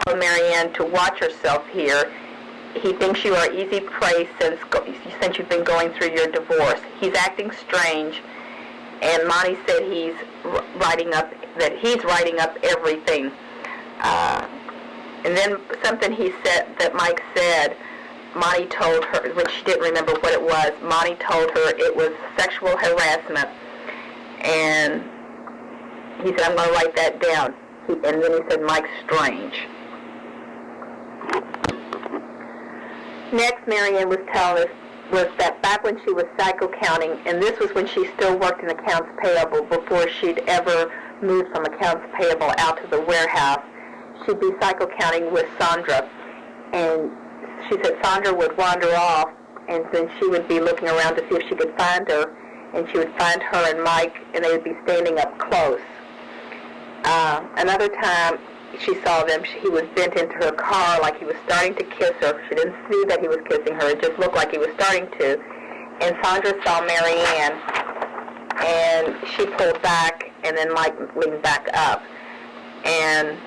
told Marianne to watch herself here. He thinks you are easy prey since you've been going through your divorce. He's acting strange, and Monty said he's writing up everything. And then something he said that Mike said, Monty told her, which she didn't remember what it was. Monty told her it was sexual harassment, and he said, "I'm going to write that down." And then he said, "Mike's strange." Next, Marianne was telling us was that back when she was cycle counting, and this was when she still worked in accounts payable before she'd ever moved from accounts payable out to the warehouse, she'd be cycle counting with Sandra, and she said Sandra would wander off, and then she would be looking around to see if she could find her, and she would find her and Mike, and they would be standing up close. Another time she saw them, he was bent into her car like he was starting to kiss her. She didn't see that he was kissing her. It just looked like he was starting to. And Sandra saw Marianne, and she pulled back, and then Mike leaned back up. And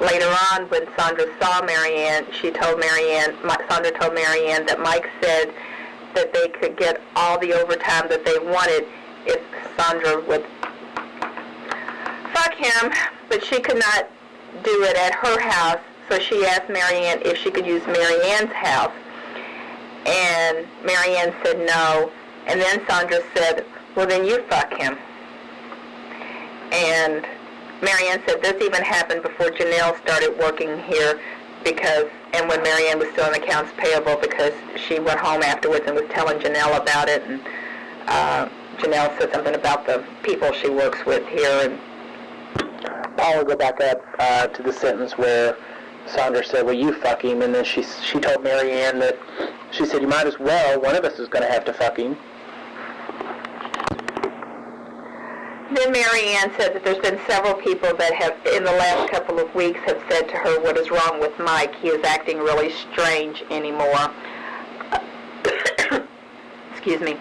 later on, when Sandra saw Marianne, Sandra told Marianne that Mike said that they could get all the overtime that they wanted if Sandra would fuck him, but she could not do it at her house, so she asked Marianne if she could use Marianne's house, and Marianne said no, and then Sandra said, "Well, then you fuck him." And Marianne said this even happened before Janelle started working here, and when Marianne was still in accounts payable, because she went home afterwards and was telling Janelle about it, and Janelle said something about the people she works with here. And I'll go back up to the sentence where Sandra said, "Well, you fuck him," and then she told Marianne that, she said, "You might as well, one of us is going to have to fuck him." Then Marianne said that there's been several people that have, in the last couple of weeks, have said to her, "What is wrong with Mike? He is acting really strange anymore." Excuse me.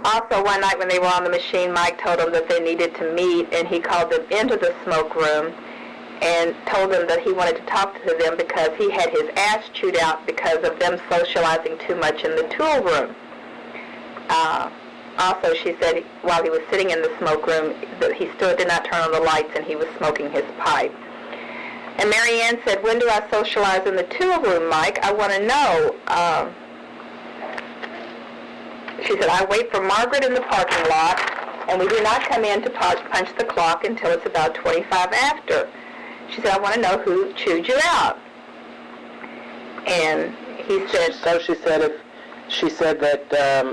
Also, one night when they were on the machine, Mike told them that they needed to meet, and he called them into the smoke room and told them that he wanted to talk to them because he had his ass chewed out because of them socializing too much in the tool room. Also, she said while he was sitting in the smoke room that he still did not turn on the lights and he was smoking his pipe. And Marianne said, "When do I socialize in the tool room, Mike? I want to know." She said, "I wait for Margaret in the parking lot, and we do not come in to punch the clock until it's about 25 after. She said, "I want to know who chewed you out." And he said... So she said that,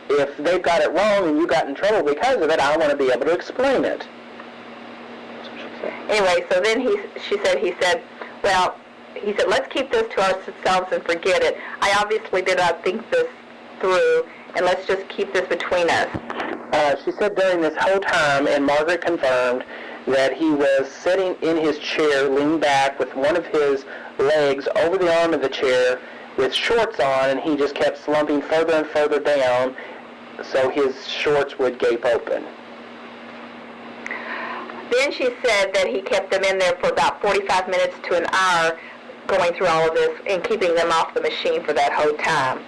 if they've got it wrong and you got in trouble because of it, I want to be able to explain it. That's what she said. Anyway, so then he said, "Let's keep this to ourselves and forget it. I obviously did not think this through, and let's just keep this between us." She said during this whole time, and Margaret confirmed, that he was sitting in his chair, leaned back with one of his legs over the arm of the chair with shorts on, and he just kept slumping further and further down so his shorts would gape open. Then she said that he kept them in there for about 45 minutes to an hour going through all of this and keeping them off the machine for that whole time.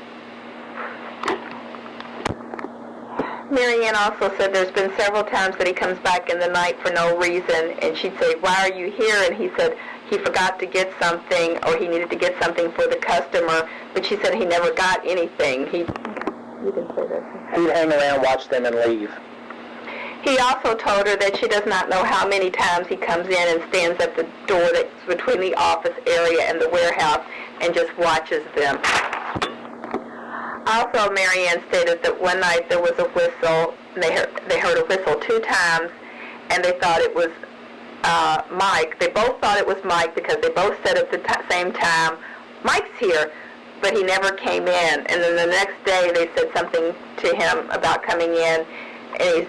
Marianne also said there's been several times that he comes back in the night for no reason, and she'd say, "Why are you here?" And he said he forgot to get something, or he needed to get something for the customer, but she said he never got anything. You can say that. He'd hang around, watch them, and leave. He also told her that she does not know how many times he comes in and stands at the door that's between the office area and the warehouse and just watches them. Also, Marianne stated that one night there was a whistle, and they heard a whistle 2 times, and they thought it was Mike. They both thought it was Mike because they both said at the same time, "Mike's here," but he never came in. And then the next day they said something to him about coming in, and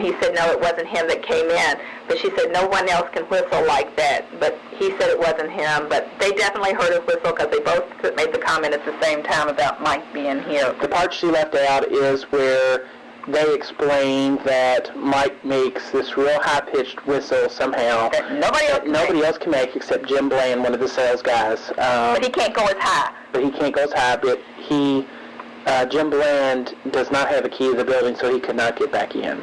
he said no, it wasn't him that came in. But she said no one else can whistle like that. But he said it wasn't him. But they definitely heard a whistle because they both made the comment at the same time about Mike being here. The part she left out is where they explained that Mike makes this real high-pitched whistle somehow that nobody else can make except Jim Bland, one of the sales guys. But he can't go as high. But Jim Bland does not have a key to the building, so he could not get back in.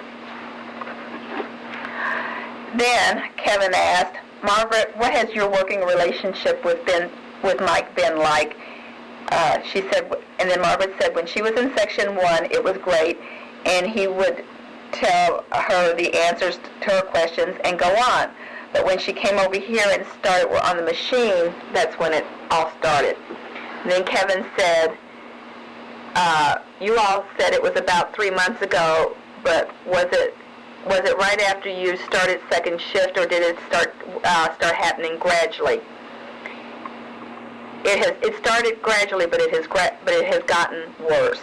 Then Kevin asked, Margaret, what has your working relationship with Mike been like? She said, and then Margaret said, when she was in Section 1, it was great, and he would tell her the answers to her questions and go on. But when she came over here and started on the machine, that's when it all started. And then Kevin said, you all said it was about 3 months ago, but was it right after you started second shift, or did it start happening gradually? It started gradually, but it has gotten worse.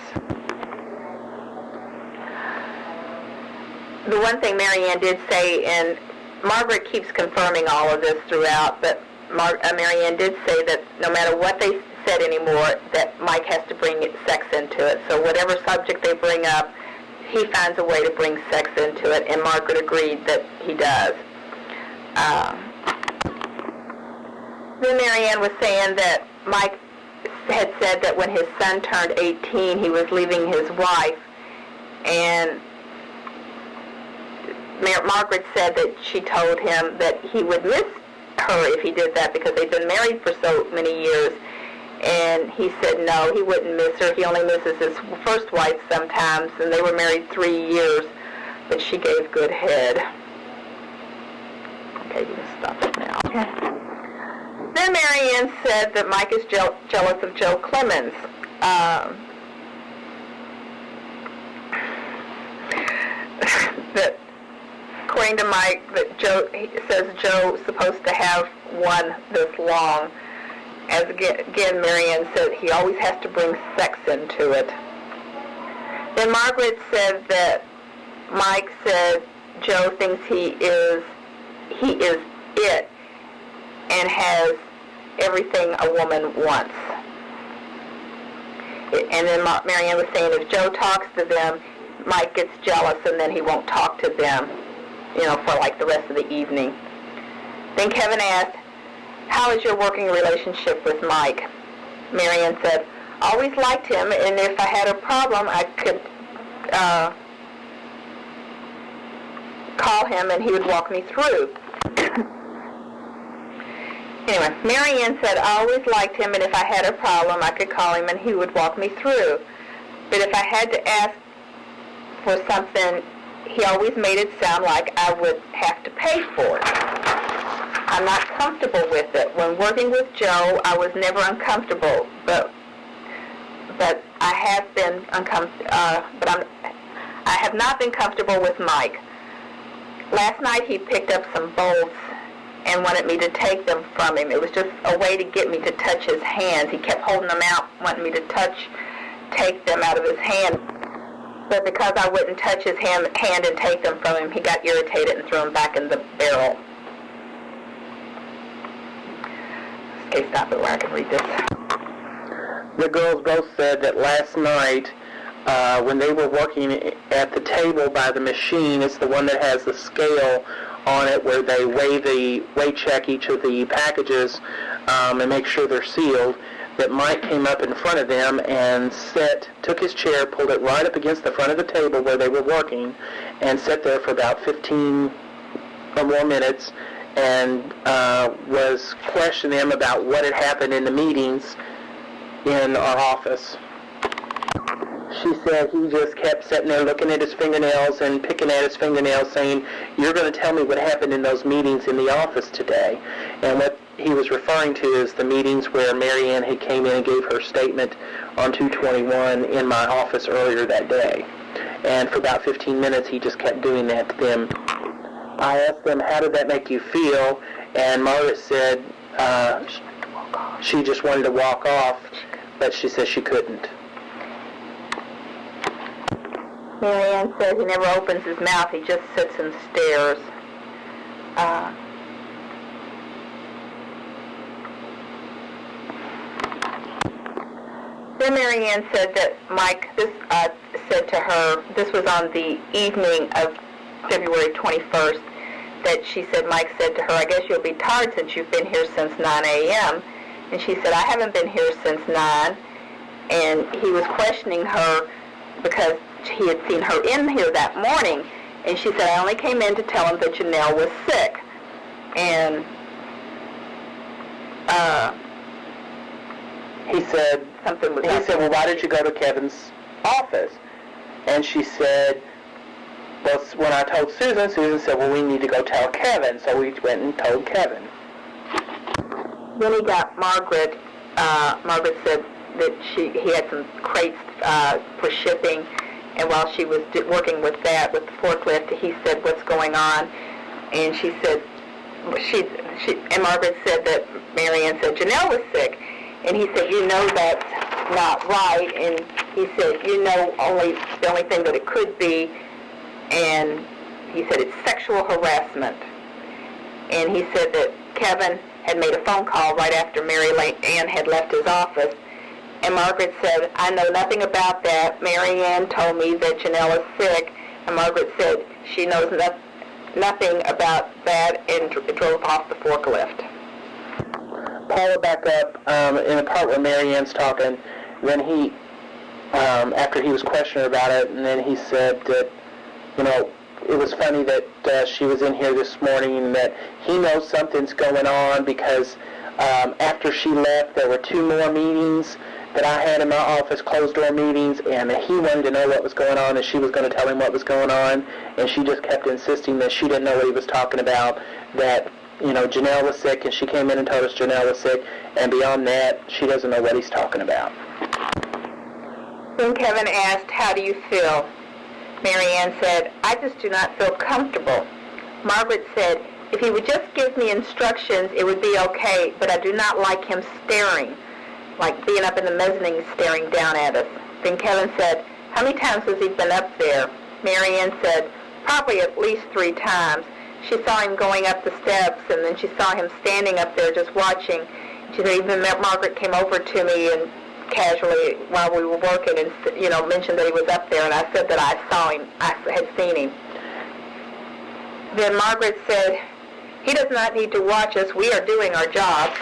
The one thing Mary Ann did say, and Margaret keeps confirming all of this throughout, but Mary Ann did say that no matter what they said anymore, that Mike has to bring sex into it. So whatever subject they bring up, he finds a way to bring sex into it, and Margaret agreed that he does. Then Mary Ann was saying that Mike had said that when his son turned 18, he was leaving his wife, and Margaret said that she told him that he would miss her if he did that because they'd been married for so many years. And he said no, he wouldn't miss her. He only misses his first wife sometimes, and they were married 3 years, but she gave good head. Okay, you can stop it now. Okay. Then Mary Ann said that Mike is jealous of Joe Clemens. That according to Mike, that he says Joe's supposed to have one this long. As again, Mary Ann said he always has to bring sex into it. Then Margaret said that Mike said Joe thinks he is it and has everything a woman wants. And then Mary Ann was saying if Joe talks to them, Mike gets jealous and then he won't talk to them, for like the rest of the evening. Then Kevin asked, how is your working relationship with Mike? Mary Ann said, always liked him, and if I had a problem, I could call him and he would walk me through. Anyway, Mary Ann said, I always liked him, and if I had a problem, I could call him and he would walk me through. But if I had to ask for something, he always made it sound like I would have to pay for it. I'm not comfortable with it. When working with Joe, I was never uncomfortable, but I have been I have not been comfortable with Mike. Last night he picked up some bolts and wanted me to take them from him. It was just a way to get me to touch his hands. He kept holding them out, wanting me to take them out of his hand. But because I wouldn't touch his hand and take them from him, he got irritated and threw them back in the barrel. Okay, stop it where I can read this. The girls both said that last night, when they were working at the table by the machine, it's the one that has the scale on it where they weight check each of the packages and make sure they're sealed, that Mike came up in front of them and took his chair, pulled it right up against the front of the table where they were working, and sat there for about 15 or more minutes and was questioning them about what had happened in the meetings in our office. She said he just kept sitting there looking at his fingernails and picking at his fingernails saying, you're going to tell me what happened in those meetings in the office today. And what he was referring to is the meetings where Mary Ann had came in and gave her statement on 221 in my office earlier that day. And for about 15 minutes he just kept doing that to them. I asked them, how did that make you feel? And Margaret said she just wanted to walk off, but she said she couldn't. Mary Ann says he never opens his mouth, he just sits and stares. Then Mary Ann said that Mike said to her, this was on the evening of February 21st, that she said, Mike said to her, I guess you'll be tired since you've been here since 9 a.m. And she said, I haven't been here since 9. And he was questioning her because he had seen her in here that morning. And she said, I only came in to tell him that Janelle was sick. And he said, well, why did you go to Kevin's office? And she said, well, when I told Susan, Susan said, well, we need to go tell Kevin. So we went and told Kevin. When he got Margaret, Margaret said that he had some crates for shipping, and while she was working with that, with the forklift, he said, what's going on? And she said, and Margaret said that Mary Ann said Janelle was sick. And he said, you know that's not right. And he said, you know the only thing that it could be. And he said it's sexual harassment. And he said that Kevin had made a phone call right after Mary Ann had left his office. And Margaret said, I know nothing about that. Mary Ann told me that Janelle is sick. And Margaret said she knows nothing about that and drove off the forklift. Paula, back up in the part where Mary Ann's talking, then he, after he was questioned about it, and then he said that, you know, it was funny that she was in here this morning and that he knows something's going on because after she left, there were 2 more meetings that I had in my office, closed-door meetings, and he wanted to know what was going on, and she was going to tell him what was going on, and she just kept insisting that she didn't know what he was talking about, that, you know, Janelle was sick, and she came in and told us Janelle was sick, and beyond that, she doesn't know what he's talking about. Then Kevin asked, how do you feel? Mary Ann said, I just do not feel comfortable. Margaret said, if he would just give me instructions, it would be okay, but I do not like him staring, like being up in the mezzanine staring down at us. Then Kevin said, how many times has he been up there? Mary Ann said, probably at least 3 times. She saw him going up the steps, and then she saw him standing up there just watching. She said, even Margaret came over to me and casually while we were working and, you know, mentioned that he was up there, and I said that I saw him, I had seen him. Then Margaret said, he does not need to watch us. We are doing our jobs.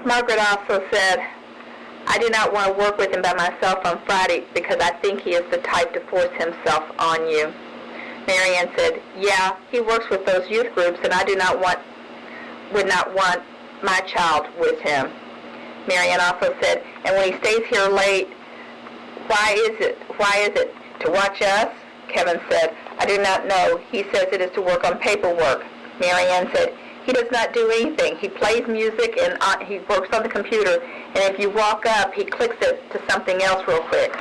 Margaret also said, I do not want to work with him by myself on Friday because I think he is the type to force himself on you. Mary Ann said, yeah, he works with those youth groups, and I would not want my child with him. Mary Ann also said, and when he stays here late, why is it? To watch us? Kevin said, I do not know. He says it is to work on paperwork. Mary Ann said, he does not do anything. He plays music and he works on the computer, and if you walk up, he clicks it to something else real quick.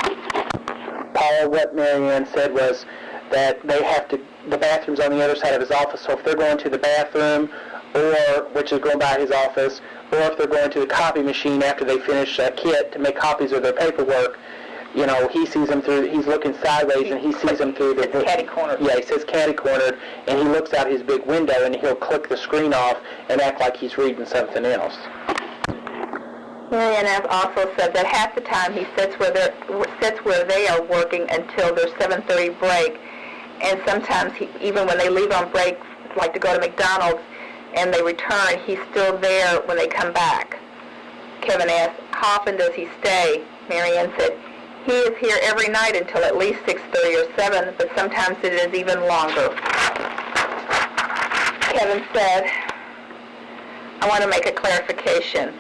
Paula, what Mary Ann said was that they have to, the bathroom's on the other side of his office, so if they're going to the bathroom, or, which is going by his office, or if they're going to the copy machine after they finish a kit to make copies of their paperwork, you know, he sees them through, he's looking sideways and he sees them through the... It's catty-cornered. Yeah, he says catty-cornered, and he looks out his big window and he'll click the screen off and act like he's reading something else. Mary Ann also said that half the time he sits where they are working until their 7:30 break, and sometimes even when they leave on break, like to go to McDonald's, and they return, he's still there when they come back. Kevin asked, how often does he stay? Mary Ann said, he is here every night until at least 6:30 or 7, but sometimes it is even longer. Kevin said, I want to make a clarification.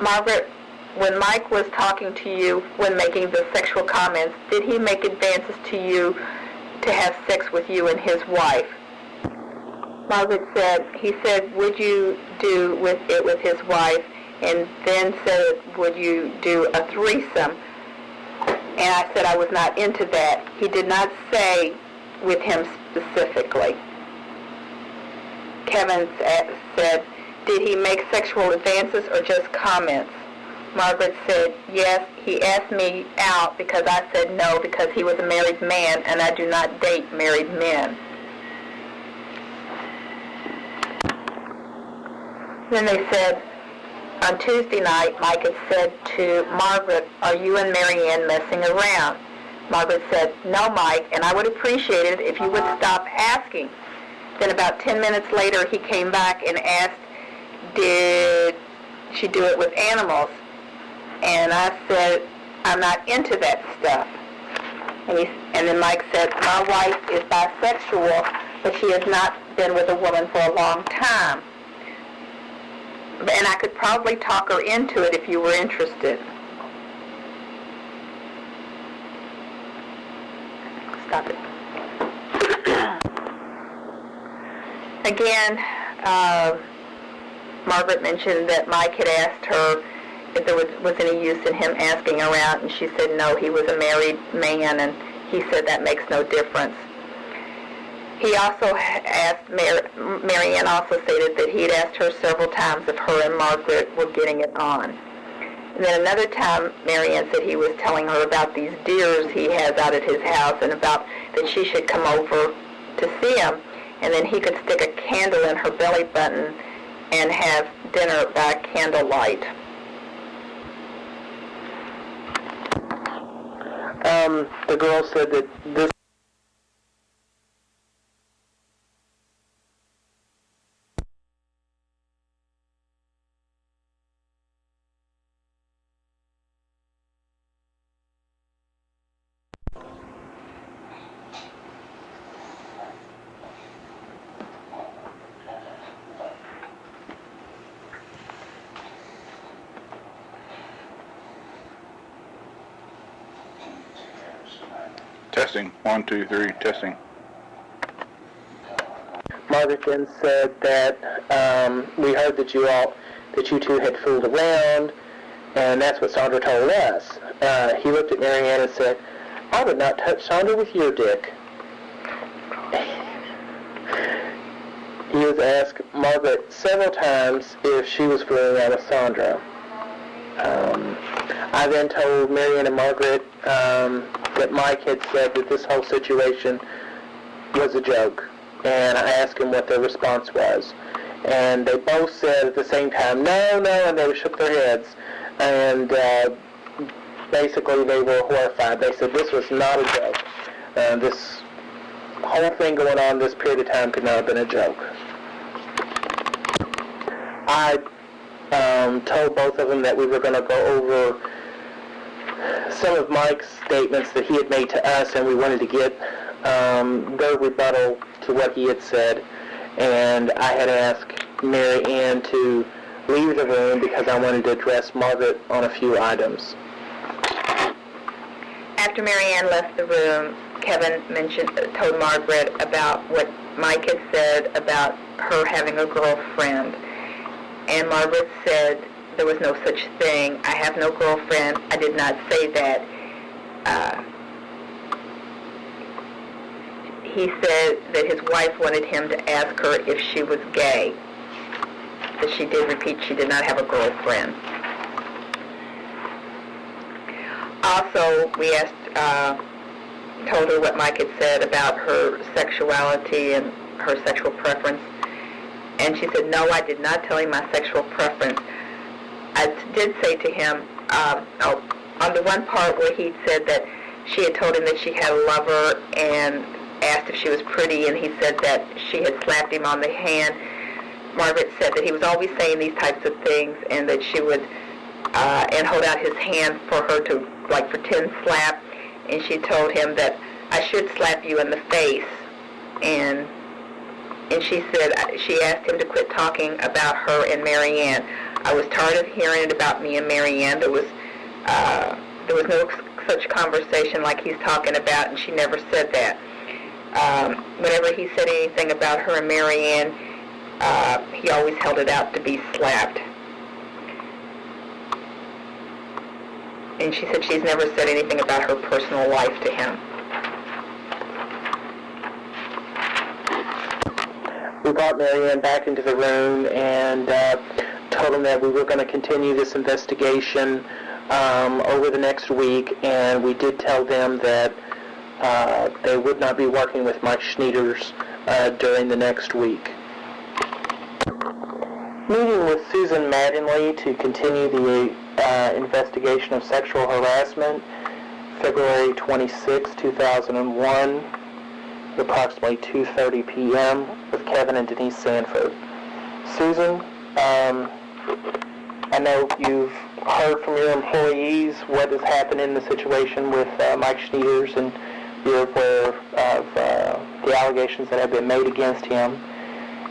Margaret, when Mike was talking to you when making the sexual comments, did he make advances to you to have sex with you and his wife? Margaret said, he said, would you do it with his wife? And then said, would you do a threesome? And I said I was not into that. He did not say with him specifically. Kevin said, did he make sexual advances or just comments? Margaret said, yes, he asked me out because I said no because he was a married man and I do not date married men. Then they said, On Tuesday night, Mike had said to Margaret, "Are you and Marianne messing around?" Margaret said, "No, Mike, and I would appreciate it if you would stop asking." Then about 10 minutes later, he came back and asked, "Did she do it with animals?" And I said, "I'm not into that stuff." And then Mike said, "My wife is bisexual, but she has not been with a woman for a long time. And I could probably talk her into it if you were interested." Stop it. Again, Margaret mentioned that Mike had asked her if there was any use in him asking her out, and she said no, he was a married man, and he said that makes no difference. He also asked, Marianne also stated that he had asked her several times if her and Margaret were getting it on. And then another time, Marianne said he was telling her about these deers he has out at his house and about that she should come over to see him, and then he could stick a candle in her belly button and have dinner by candlelight. The girl said that this Testing. 1, 2, 3, testing. Margaret then said that we heard that you two had fooled around, and that's what Sandra told us. He looked at Marianne and said, "I would not touch Sandra with your dick." He has asked Margaret several times if she was fooling around with Sandra. I then told Marianne and Margaret that Mike had said that this whole situation was a joke, and I asked him what their response was. And they both said at the same time, no, and they shook their heads. And basically they were horrified. They said this was not a joke. This whole thing going on this period of time could not have been a joke. I told both of them that we were going to go over some of Mike's statements that he had made to us, and we wanted to get their rebuttal to what he had said. And I had asked Mary Ann to leave the room because I wanted to address Margaret on a few items. After Mary Ann left the room, Kevin told Margaret about what Mike had said about her having a girlfriend. And Margaret said there was no such thing. I have no girlfriend. I did not say that. He said that his wife wanted him to ask her if she was gay. But she did repeat she did not have a girlfriend. Also, we told her what Mike had said about her sexuality and her sexual preference. And she said, no, I did not tell him my sexual preference. I did say to him, on the one part where he said that she had told him that she had a lover and asked if she was pretty, and he said that she had slapped him on the hand, Margaret said that he was always saying these types of things, and that she would and hold out his hand for her to, like, pretend slap, and she told him that I should slap you in the face, and she said, she asked him to quit talking about her and Mary Ann. I was tired of hearing it about me and Mary Ann. There was no such conversation like he's talking about, and she never said that. Whenever he said anything about her and Mary Ann, he always held it out to be slapped. And she said she's never said anything about her personal life to him. We brought Mary Ann back into the room and told them that we were going to continue this investigation over the next week, and we did tell them that they would not be working with Mike Schneiders during the next week. Meeting with Susan Mattingly to continue the investigation of sexual harassment, February 26, 2001, at approximately 2:30 p.m. with Kevin and Denise Sanford. Susan, I know you've heard from your employees what has happened in the situation with Mike Schneiders, and you're aware of the allegations that have been made against him.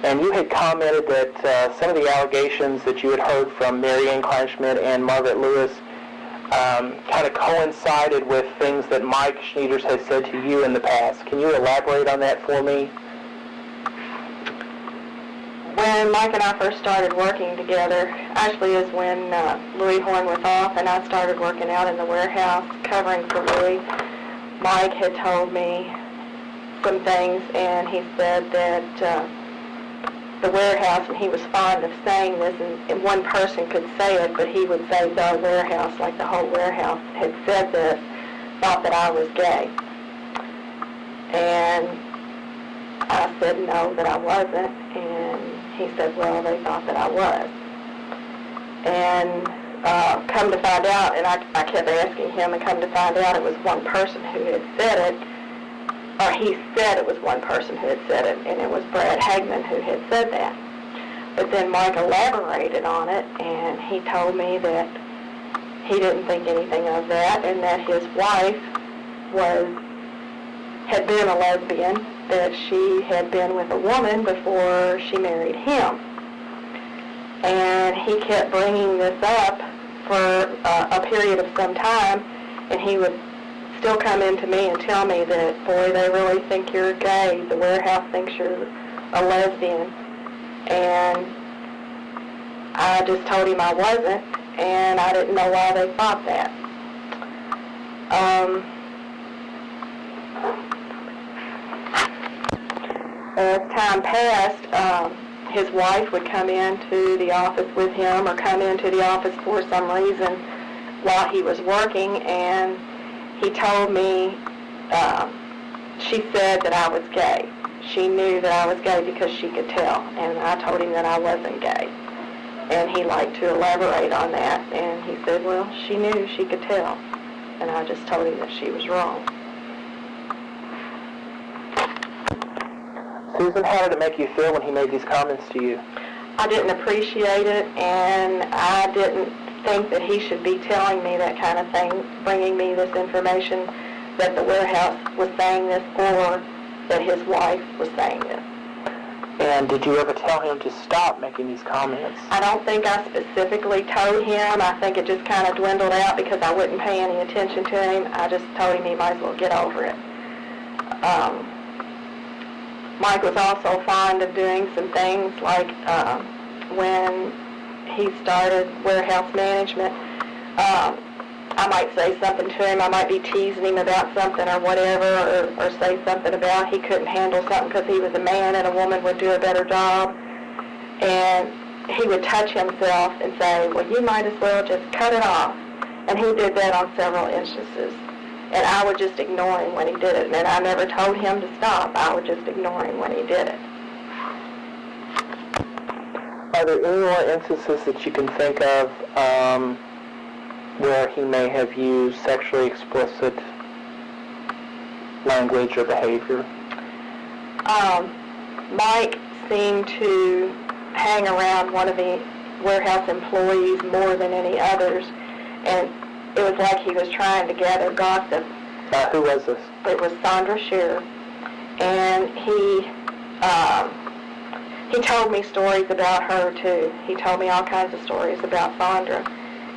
And you had commented that some of the allegations that you had heard from Mary Ann Kleinschmidt and Margaret Lewis kind of coincided with things that Mike Schneiders has said to you in the past. Can you elaborate on that for me? When Mike and I first started working together, actually is when Louis Horn was off and I started working out in the warehouse covering for Louis. Mike had told me some things, and he said that the warehouse, and he was fond of saying this, and one person could say it, but he would say the warehouse, like the whole warehouse had said this, thought that I was gay. And I said no, that I wasn't, and he said, well, they thought that I was. And come to find out, and I kept asking him, and come to find out it was one person who had said it, or he said it was one person who had said it, and it was Brad Hagman who had said that. But then Mike elaborated on it, and he told me that he didn't think anything of that, and that his wife had been a lesbian, that she had been with a woman before she married him. And he kept bringing this up for a period of some time, and he would still come in to me and tell me that, boy, they really think you're gay. The warehouse thinks you're a lesbian. And I just told him I wasn't, and I didn't know why they thought that. As time passed, his wife would come into the office with him, or come into the office for some reason while he was working, and he told me, she said that I was gay. She knew that I was gay because she could tell, and I told him that I wasn't gay. And he liked to elaborate on that, and he said, well, she knew, she could tell. And I just told him that she was wrong. Susan, how did it make you feel when he made these comments to you? I didn't appreciate it, and I didn't think that he should be telling me that kind of thing, bringing me this information that the warehouse was saying this, or that his wife was saying this. And did you ever tell him to stop making these comments? I don't think I specifically told him. I think it just kind of dwindled out because I wouldn't pay any attention to him. I just told him he might as well get over it. Mike was also fond of doing some things like when he started warehouse management, I might say something to him. I might be teasing him about something or whatever, or say something about he couldn't handle something because he was a man and a woman would do a better job. And he would touch himself and say, well, you might as well just cut it off. And he did that on several instances. And I would just ignore him when he did it. And I never told him to stop. I would just ignore him when he did it. Are there any more instances that you can think of where he may have used sexually explicit language or behavior? Mike seemed to hang around one of the warehouse employees more than any others, and it was like he was trying to gather gossip. Who was this? It was Sandra Shearer, and he told me stories about her too. He told me all kinds of stories about Sandra.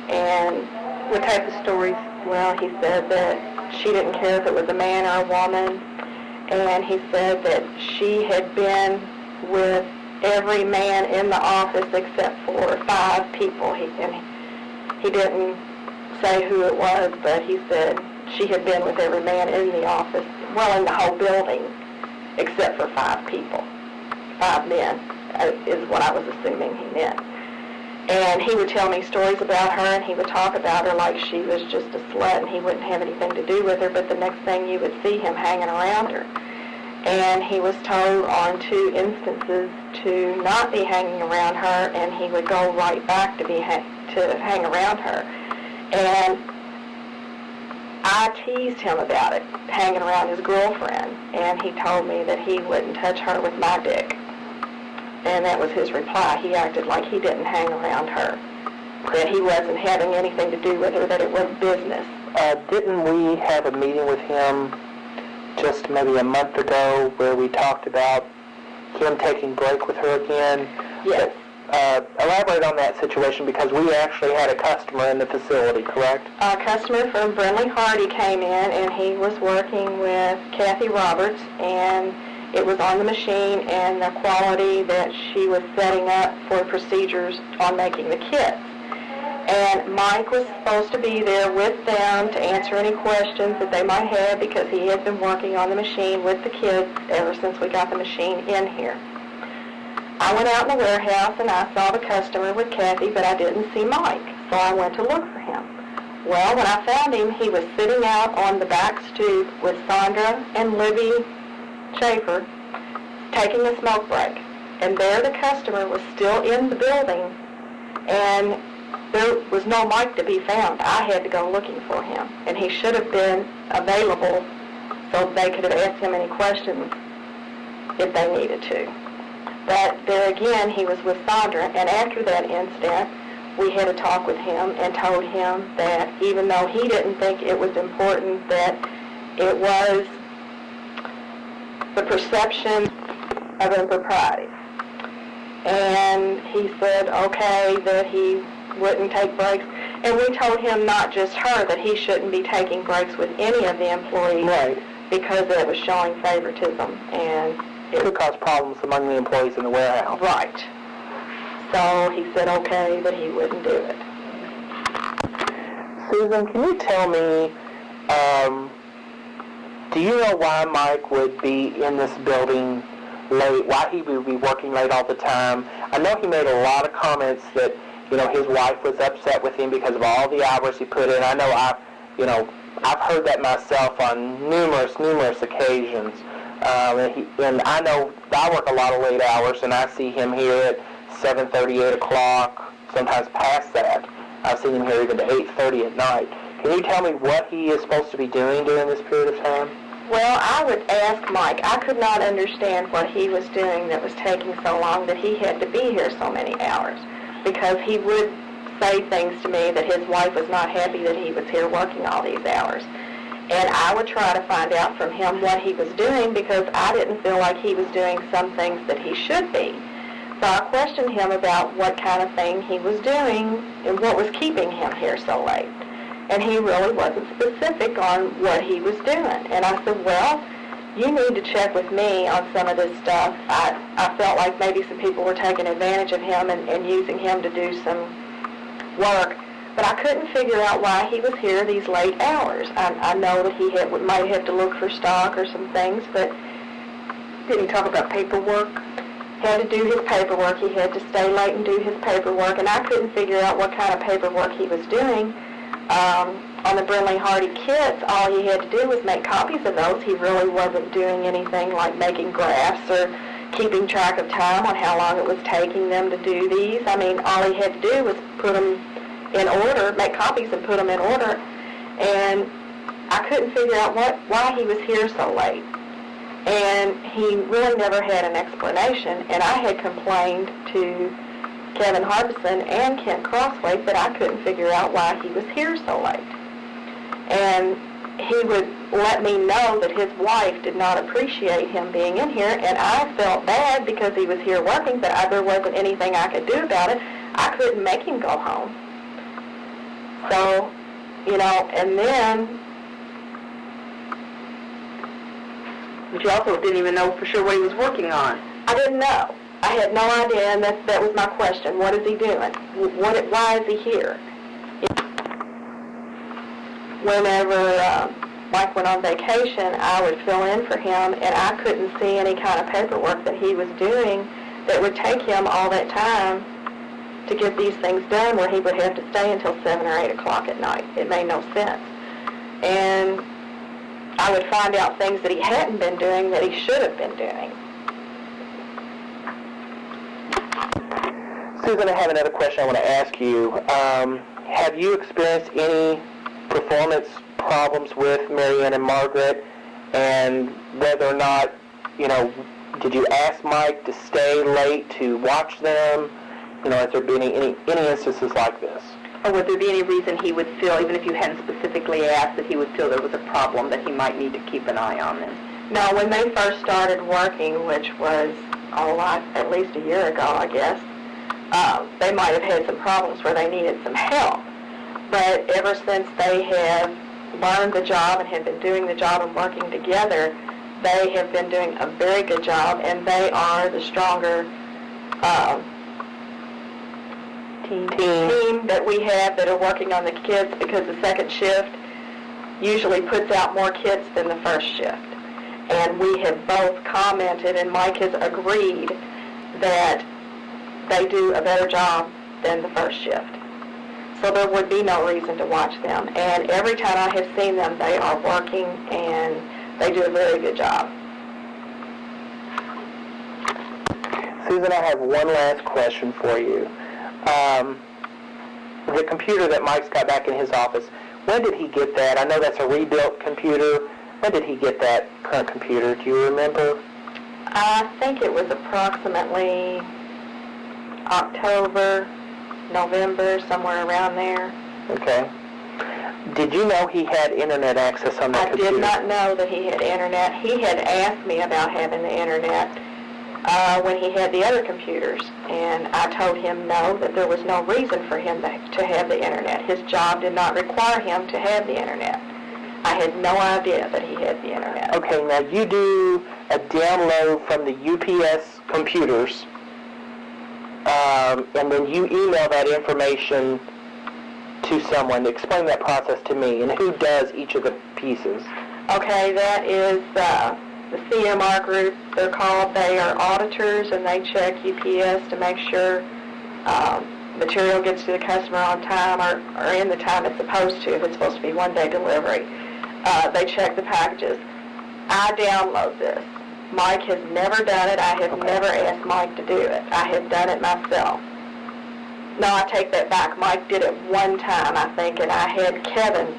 And what type of stories? Well, he said that she didn't care if it was a man or a woman, and he said that she had been with every man in the office except for 5 people. He didn't say who it was, but he said she had been with every man in the office, well, in the whole building, except for 5 people. 5 men is what I was assuming he meant. And he would tell me stories about her, and he would talk about her like she was just a slut, and he wouldn't have anything to do with her, but the next thing you would see him hanging around her. And he was told on 2 instances to not be hanging around her, and he would go right back to hang around her. And I teased him about it, hanging around his girlfriend, and he told me that he wouldn't touch her with my dick. And that was his reply. He acted like he didn't hang around her, that he wasn't having anything to do with her, that it was business. Didn't we have a meeting with him just maybe a month ago where we talked about him taking break with her again? Yes. Elaborate on that situation, because we actually had a customer in the facility, correct? A customer from Brinley Hardy came in, and he was working with Kathy Roberts, and it was on the machine and the quality that she was setting up for procedures on making the kits. And Mike was supposed to be there with them to answer any questions that they might have, because he had been working on the machine with the kids ever since we got the machine in here. I went out in the warehouse and I saw the customer with Kathy, but I didn't see Mike, so I went to look for him. Well, when I found him, he was sitting out on the back stoop with Sandra and Libby Schaefer taking a smoke break. And there the customer was still in the building, and there was no Mike to be found. I had to go looking for him, and he should have been available so they could have asked him any questions if they needed to. But there again, he was with Sandra, and after that incident, we had a talk with him and told him that even though he didn't think it was important, that it was the perception of impropriety. And he said, okay, that he wouldn't take breaks. And we told him, not just her, that he shouldn't be taking breaks with any of the employees, Right. because it was showing favoritism. And It could cause problems among the employees in the warehouse. right. So he said, okay, that he wouldn't do it. Susan, can you tell me, do you know why Mike would be in this building late, why he would be working late all the time? I know he made a lot of comments that, his wife was upset with him because of all the hours he put in. I know I've heard that myself on numerous occasions. And I know I work a lot of late hours, and I see him here at 7:30, 8 o'clock, sometimes past that. I've seen him here even to 8:30 at night. Can you tell me what he is supposed to be doing during this period of time? Well, I would ask Mike. I could not understand what he was doing that was taking so long, that he had to be here so many hours, because he would say things to me that his wife was not happy that he was here working all these hours. And I would try to find out from him what he was doing, because I didn't feel like he was doing some things that he should be. So I questioned him about what kind of thing he was doing and what was keeping him here so late. And he really wasn't specific on what he was doing. And I said, well, you need to check with me on some of this stuff. I felt like maybe some people were taking advantage of him and using him to do some work. But I couldn't figure out why he was here these late hours. I know that he might have to look for stock or some things, but didn't he talk about paperwork? Had to do his paperwork. He had to stay late and do his paperwork, and I couldn't figure out what kind of paperwork he was doing. On the Brinley Hardy kits, all he had to do was make copies of those. He really wasn't doing anything like making graphs or keeping track of time on how long it was taking them to do these. I mean, all he had to do was put them in order, make copies and put them in order, and I couldn't figure out why he was here so late. And he really never had an explanation, and I had complained to Kevin Harbison and Kent Crossway that I couldn't figure out why he was here so late. And he would let me know that his wife did not appreciate him being in here, and I felt bad because he was here working, but there wasn't anything I could do about it. I couldn't make him go home. So, and then... But you also didn't even know for sure what he was working on. I didn't know. I had no idea, and that was my question. What is he doing? Why is he here? Whenever Mike went on vacation, I would fill in for him, and I couldn't see any kind of paperwork that he was doing that would take him all that time to get these things done, where he would have to stay until 7 or 8 o'clock at night. It made no sense. And I would find out things that he hadn't been doing that he should have been doing. Susan, I have another question I want to ask you. Have you experienced any performance problems with Marianne and Margaret, and whether or not, did you ask Mike to stay late to watch them? Has there been any instances like this? Or would there be any reason he would feel, even if you hadn't specifically asked, that he would feel there was a problem that he might need to keep an eye on them? No, when they first started working, which was at least a year ago, I guess, they might have had some problems where they needed some help. But ever since they have learned the job and have been doing the job and working together, they have been doing a very good job, and they are the stronger team that we have that are working on the kids, because the second shift usually puts out more kids than the first shift. And we have both commented, and Mike has agreed, that they do a better job than the first shift. So there would be no reason to watch them. And every time I have seen them, they are working, and they do a very good job. Susan, I have one last question for you. The computer that Mike's got back in his office, when did he get that? I know that's a rebuilt computer. When did he get that current computer? Do you remember? I think it was approximately October, November, somewhere around there. Okay. Did you know he had internet access on that computer? I did not know that he had internet. He had asked me about having the internet when he had the other computers, and I told him no, that there was no reason for him to have the internet. His job did not require him to have the internet. I had no idea that he had the internet. Okay, now you do a download from the UPS computers, and then you email that information to someone. Explain that process to me, and who does each of the pieces? Okay, that is the CMR group, they're called. They are auditors, and they check UPS to make sure material gets to the customer on time or in the time it's supposed to, if it's supposed to be one-day delivery. They check the packages. I download this. Mike has never done it. I have never asked Mike to do it. I have done it myself. No, I take that back. Mike did it one time, I think, and I had Kevin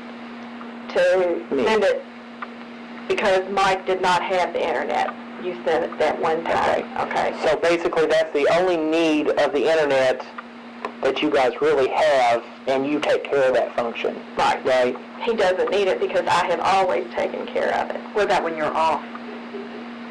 to send it because Mike did not have the internet. You sent it that one time. Okay. So basically that's the only need of the internet that you guys really have, and you take care of that function. Right. Right? He doesn't need it because I have always taken care of it. What about when you're off?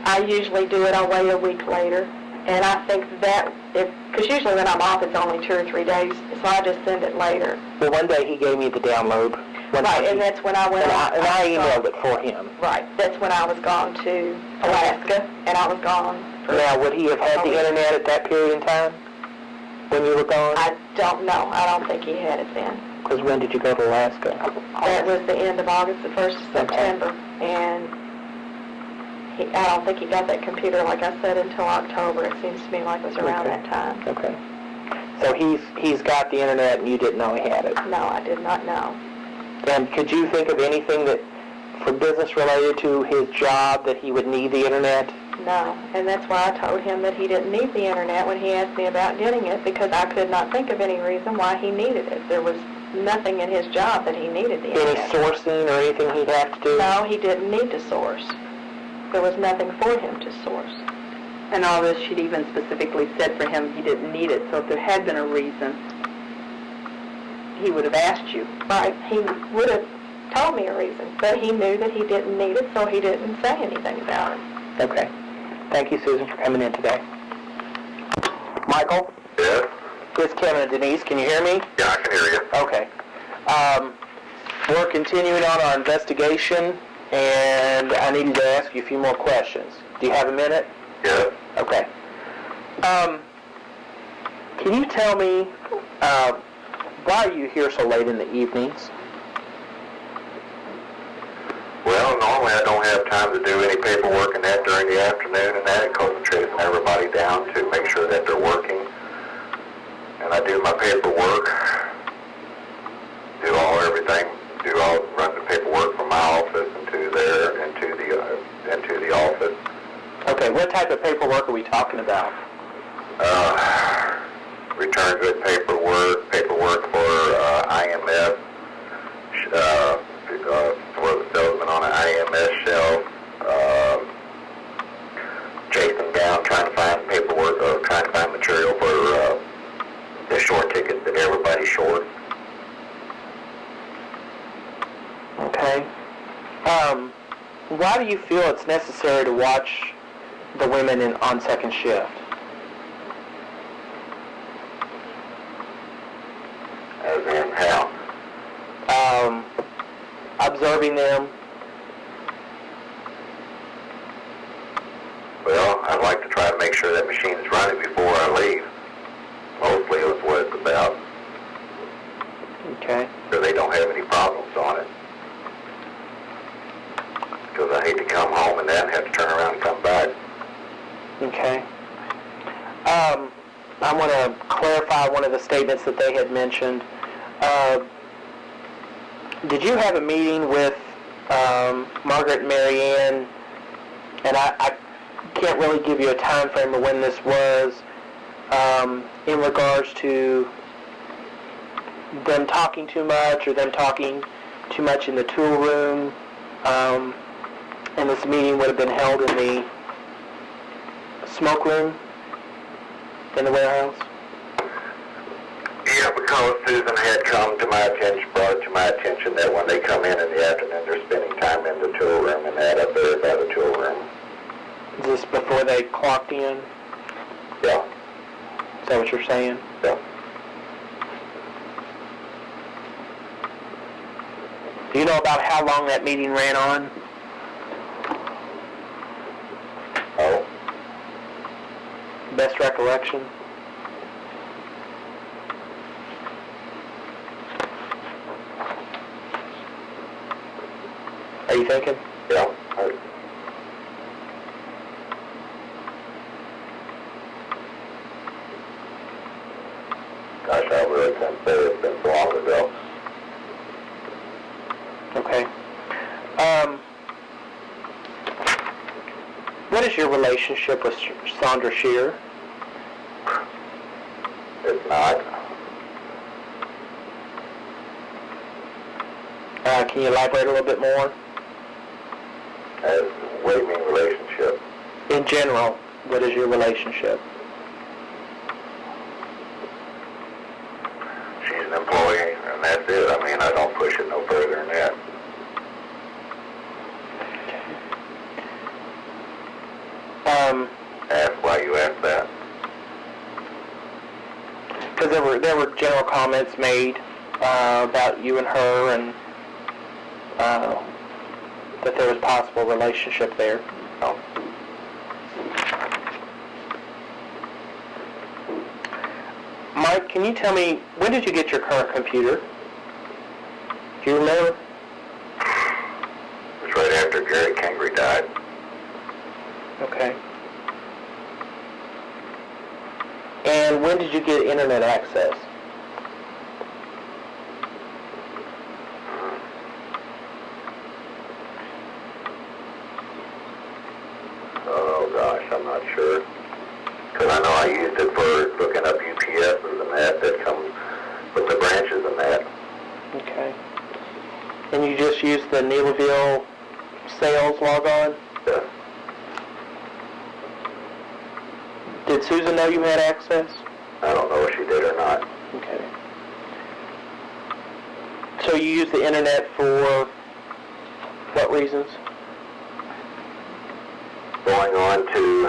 I usually do it, I'll wait a week later. And I think that, because usually when I'm off it's only 2 or 3 days, so I just send it later. Well, one day he gave me the download. Right, and that's when I went off. And I emailed it for him. Right, that's when I was gone to Alaska, and I was gone for... Now, would he have had the internet at that period in time when you were gone? I don't know. I don't think he had it then. Because when did you go to Alaska? That was the end of August, the 1st of September, and I don't think he got that computer, like I said, until October. It seems to me like it was around that time. Okay. So he's got the internet and you didn't know he had it? No, I did not know. And could you think of anything that, for business related to his job, that he would need the internet? No, and that's why I told him that he didn't need the internet when he asked me about getting it, because I could not think of any reason why he needed it. There was nothing in his job that he needed the internet. Any sourcing or anything he'd have to do? No, he didn't need to source. There was nothing for him to source. And all this, she'd even specifically said for him he didn't need it, so if there had been a reason, he would have asked you. Right, he would have told me a reason, but he knew that he didn't need it, so he didn't say anything about it. Okay. Thank you, Susan, for coming in today. Michael? Yes? This is Kevin and Denise. Can you hear me? Yeah, I can hear you. Okay. We're continuing on our investigation, and I needed to ask you a few more questions. Do you have a minute? Yes. Okay. Can you tell me, why are you here so late in the evenings? Well, normally I don't have time to do any paperwork and that during the afternoon, and that because chasing everybody down to make sure that they're working. And I do my paperwork, run the paperwork from my office into there, Okay, what type of paperwork are we talking about? Return good paperwork for IMS, for the salesman on an IMS shelf, chasing down, trying to find paperwork, or trying to find material for the short tickets that everybody's short. Okay. Why do you feel it's necessary to watch the women on second shift? As in how? Observing them. Well, I'd like to try to make sure that machine is running before I leave. Mostly that's what it's about. Okay. So they don't have any problems on it. Because I hate to come home and then have to turn around and come back. Okay. I want to clarify one of the statements that they had mentioned. Did you have a meeting with Margaret and Mary Ann? And I can't really give you a time frame of when this was, in regards to them talking too much or them talking too much in the tool room. And this meeting would have been held in the smoke room in the warehouse? Yeah, because Susan had come to my attention, brought it to my attention that when they come in the afternoon, they're spending time in the tool room and that up there by the tool room. Is this before they clocked in? Yeah. Is that what you're saying? Yeah. Do you know about how long that meeting ran on? Oh. Best recollection? Are you thinking? Yeah. Gosh, I really can't say it's been so long ago. Okay. What is your relationship with Sandra Shear? It's not. Can you elaborate a little bit more? What do you mean relationship? In general, what is your relationship? She's an employee, and that's it. I mean, I don't push it no further than that. Ask why you asked that. Because there were general comments made about you and her, and that there was possible relationship there. No. Mike, can you tell me, when did you get your current computer? Do you remember? It was right after Gary Kangry died. Okay. And when did you get internet access? Oh gosh, I'm not sure. Because I know I used it for looking up UPSs and that comes with the branches and that. Okay. And you just used the Neelyville sales log-on? Yeah. Did Susan know you had access? I don't know if she did or not. Okay. So you use the internet for what reasons? Going on to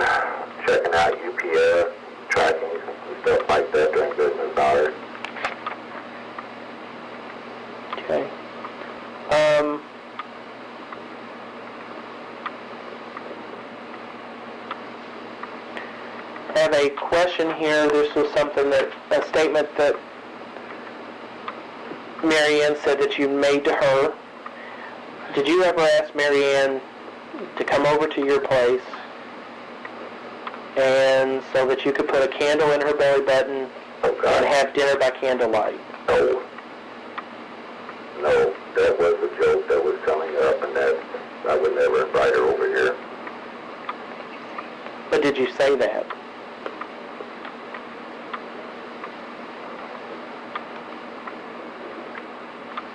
checking out UPS, tracking and stuff like that during business hours. Okay. I have a question here. This was a statement that Mary Ann said that you made to her. Did you ever ask Mary Ann to come over to your place and so that you could put a candle in her belly button and have dinner by candlelight? No. No, that was a joke that was coming up, and that I would never invite her over here. But did you say that?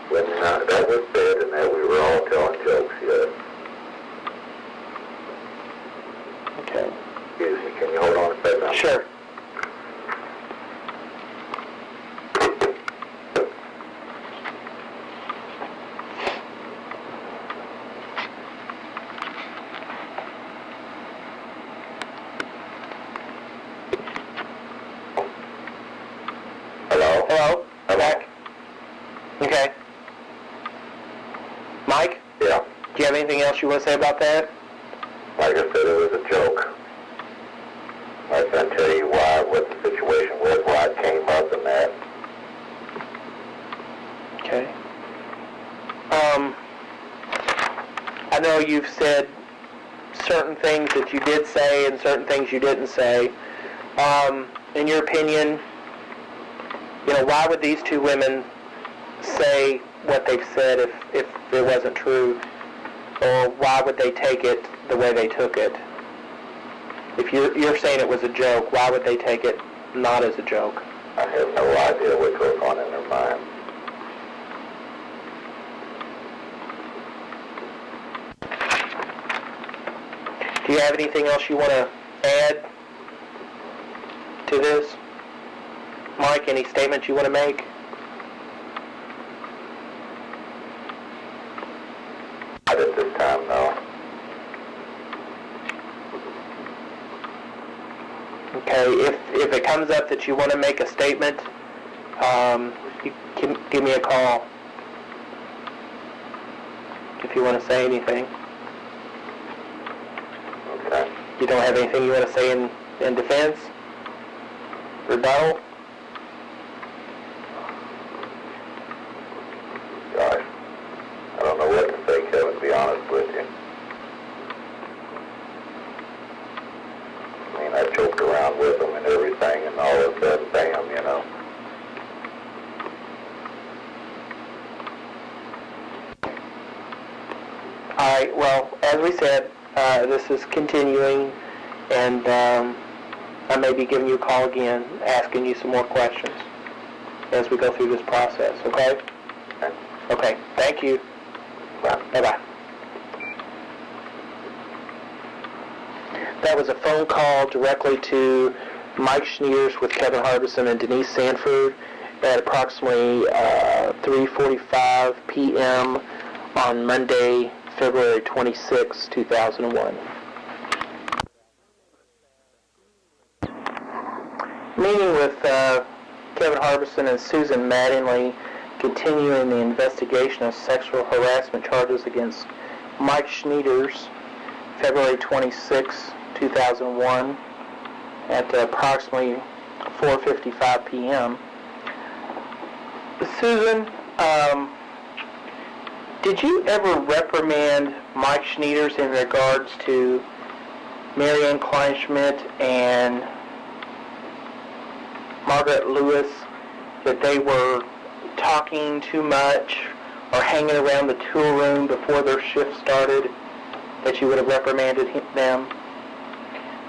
When that was said and that we were all telling jokes, yes. Okay. Excuse me, can you hold on a second? Sure. Hello? Hello? Back? Okay. Mike, Yeah. do you have anything else you want to say about that? Like I said, it was a joke. I can't tell you what the situation was, why it came up and that. Okay. I know you've said certain things that you did say and certain things you didn't say. In your opinion, why would these two women say what they've said if it wasn't true? Or why would they take it the way they took it? If you're saying it was a joke, why would they take it not as a joke? I have no idea what goes on in their mind. Do you have anything else you want to add to this? Mike, any statements you want to make? Not at this time, no. Okay, if it comes up that you want to make a statement, you can give me a call if you want to say anything. Okay. You don't have anything you want to say in defense? Rebuttal? Gosh. I don't know what to say, Kevin, to be honest with you. I mean, I joked around with them and everything, and all of a sudden, bam, All right, well, as we said, this is continuing, and I may be giving you a call again, asking you some more questions as we go through this process, okay? Okay. Okay, thank you. Bye. Bye-bye. That was a phone call directly to Mike Schneers with Kevin Harbison and Denise Sanford at approximately 3:45 p.m. on Monday, February 26, 2001. Meeting with Kevin Harbison and Susan Mattingly, continuing the investigation of sexual harassment charges against Mike Schneers, February 26, 2001, at approximately 4:55 p.m. Susan, did you ever reprimand Mike Schneers in regards to Marianne Kleinschmidt and Margaret Lewis, that they were talking too much or hanging around the tool room before their shift started, that you would have reprimanded them?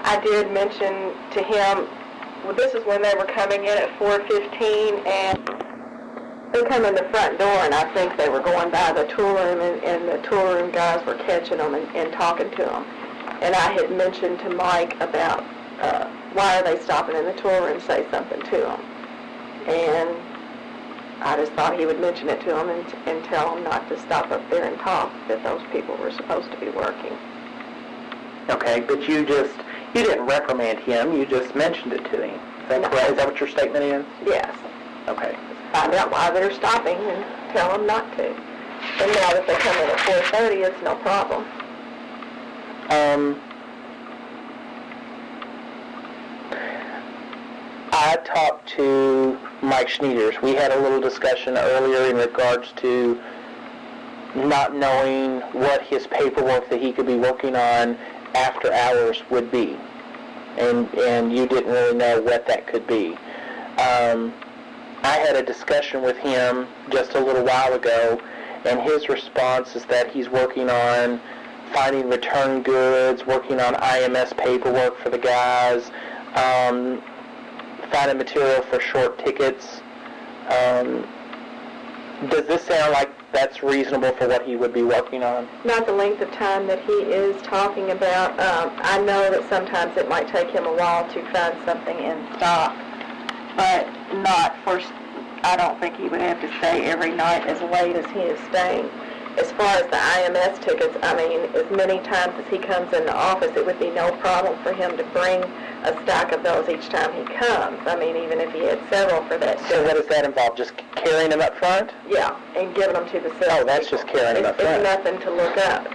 I did mention to him, well, this is when they were coming in at 4:15, and they come in the front door, and I think they were going by the tool room, and the tool room guys were catching them and talking to them. And I had mentioned to Mike about why are they stopping in the tool room, say something to them. And I just thought he would mention it to them and tell them not to stop up there and talk, that those people were supposed to be working. Okay, but you didn't reprimand him, you just mentioned it to him. Is that correct? Is that what your statement is? Yes. Okay. Find out why they're stopping and tell them not to. And now that they come in at 4:30, it's no problem. I talked to Mike Schneers. We had a little discussion earlier in regards to not knowing what his paperwork that he could be working on after hours would be. And you didn't really know what that could be. I had a discussion with him just a little while ago, and his response is that he's working on finding return goods, working on IMS paperwork for the guys, finding material for short tickets. Does this sound like that's reasonable for what he would be working on? Not the length of time that he is talking about. I know that sometimes it might take him a while to find something in stock, but not for, I don't think he would have to stay every night as late as he is staying. As far as the IMS tickets, I mean, as many times as he comes in the office, it would be no problem for him to bring a stack of those each time he comes. I mean, even if he had several for that So day. what does that involve? Just carrying them up front? Yeah, and giving them to the sales Oh, that's people. just carrying them up front. It's nothing to look up.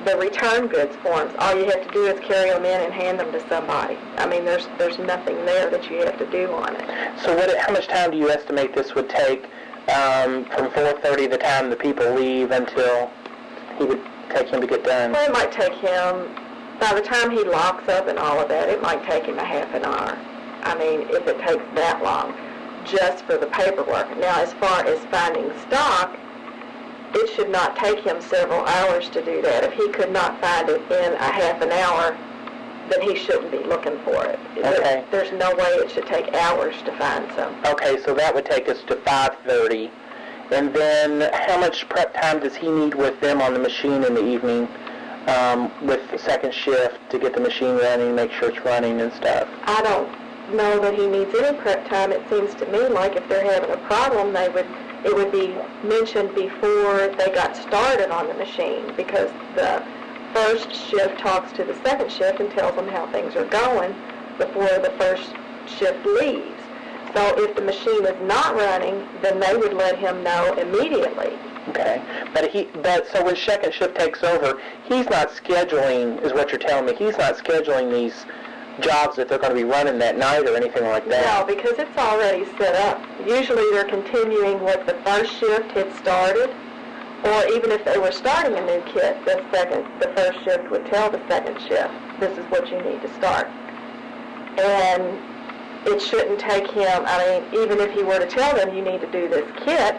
The return goods forms, all you have to do is carry them in and hand them to somebody. I mean, there's nothing there that you have to do on it. So how much time do you estimate this would take from 4:30, the time the people leave, until he would take him to get done? Well, it might take him, by the time he locks up and all of that, it might take him a half an hour. I mean, if it takes that long, just for the paperwork. Now, as far as finding stock, it should not take him several hours to do that. If he could not find it in a half an hour, then he shouldn't be looking for it. Okay. There's no way it should take hours to find some. Okay, so that would take us to 5:30. And then how much prep time does he need with them on the machine in the evening, with the second shift, to get the machine running, make sure it's running and stuff? I don't know that he needs any prep time. It seems to me like if they're having a problem, it would be mentioned before they got started on the machine, because the first shift talks to the second shift and tells them how things are going before the first shift leaves. So if the machine is not running, then they would let him know immediately. Okay, but so when second shift takes over, he's not scheduling, is what you're telling me. He's not scheduling these jobs that they're going to be running that night or anything like that. No, because it's already set up. Usually they're continuing what the first shift had started, or even if they were starting a new kit, the first shift would tell the second shift, this is what you need to start. And it shouldn't take him, I mean, even if he were to tell them you need to do this kit,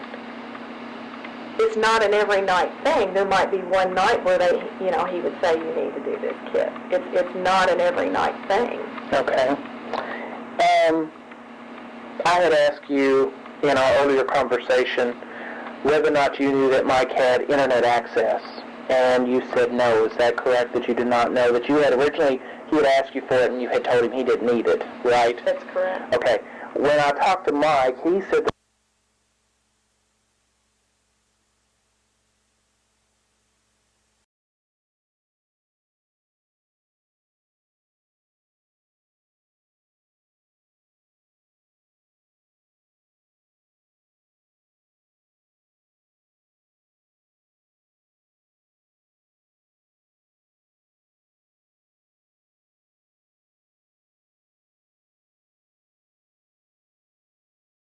it's not an every night thing. There might be one night where he would say you need to do this kit. It's not an every night thing. Okay. I had asked you in our earlier conversation whether or not you knew that Mike had internet access, and you said no. Is that correct, that you did not know? That you had originally, he had asked you for it and you had told him he didn't need it, right? That's correct. Okay. When I talked to Mike, he said that